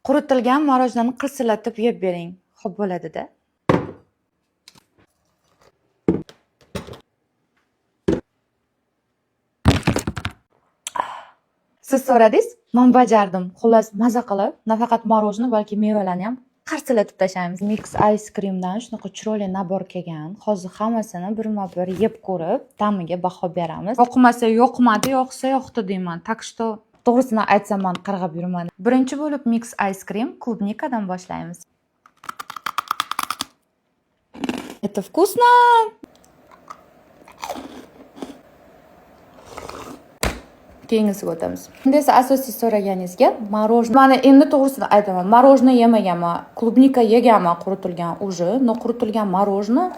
Quritilgan morojnoni qirsillatib yeb bering. Xo'p bo'ladi-da. Siz so'radingiz, men bajardim. Xullas, maza qilib, nafaqat morojni, balki mevalarni ham qarsillatib tashlaymiz. Mix ice creamdan shunaqa chiroyli nabor kelgan. Hozir hammasini birma-bir yeb ko'rib, ta'miga baho beramiz. Yoqmasa yoqmadi, yoqsa yoqdi deyman. Tak что to'g'risini aytsam, men qarg'ab yurman. Birinchi bo'lib mix ice cream klubnikadan boshlaymiz. Это вкусно! Keyingisiga o'tamiz. Endi esa asosiy so'raganingizga morojniy. Mana endi to'g'risini aytaman. Morojniy yemaganman, klubnika yeganman quritilgan уже, но quritilgan morojniy,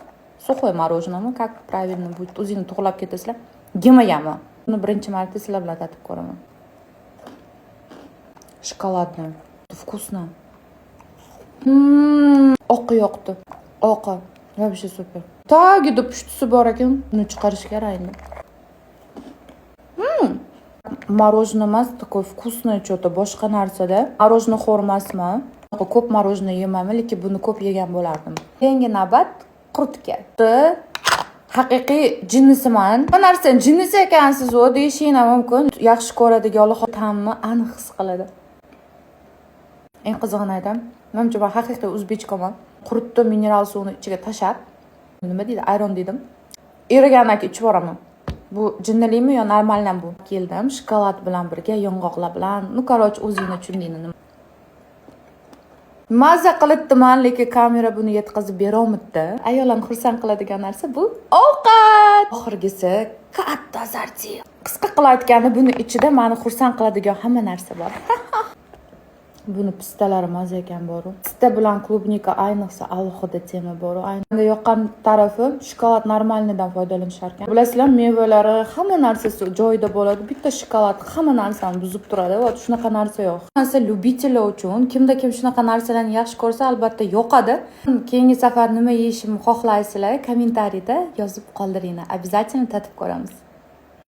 сухой morоженiymi, как правильно будет, o'zingni to'g'rilab ketasizlar. Yemaganman. Buni birinchi marta sizlar bilan tatib ko'raman. Shokoladniy. Вкусно. Oqi yoqdi. Oqi. Вообще super. Tagida pushtisi bor ekan, buni chiqarish kerak endi. Morоженое emas, такой вкусное что-то, boshqa narsada. Morоженое xo'rmasman. Ko'p morоженое yemayman, lekin buni ko'p yegan bo'lardim. Keyingi navbat qurtga. Haqiqiy jinnisiman. Bu narsa jinnisi ekansiz o deyishinglar mumkin. Yaxshi ko'radigan Alloh ta'mni aniq his qiladi. Eng qizig'ini aytaman. Menimcha men haqiqiy o'zbekchaman. Qurtni mineral suvini ichiga tashab, nima deydi, ayron dedim. Erigandan keyin ichib boraman. Bu jinnilimi yo normaldan bu? Keldim, shokolad bilan birga, yong'oqlar bilan. Ну, короче, o'zingni tushundingmi? Mazza qilibdiman, lekin kamera buni yetkazib bera olmadi. Ayollarni xursand qiladigan narsa bu ovqat. Oxirgisi katta zarti. Qisqa qilib aytganda, buni ichida meni xursand qiladigan hamma narsa bor. Buni pistalari maza ekan boru. Pista bilan klubnika ayniqsa alohida tema boru. Ayni yoqqan tarafi shokolad normalnidan foydalanishar ekan. Bilasizlar, mevalari hamma narsasi joyida bo'ladi. Bitta shokolad hamma narsani buzib turadi. Va shunaqa narsa yo'q. Narsa lyubitellar uchun, kimda kim shunaqa narsalarni yaxshi ko'rsa, albatta yoqadi. Keyingi safar nima yeyishimni xohlaysizlar, kommentariyda yozib qoldiringlar. Обязательно tatib ko'ramiz.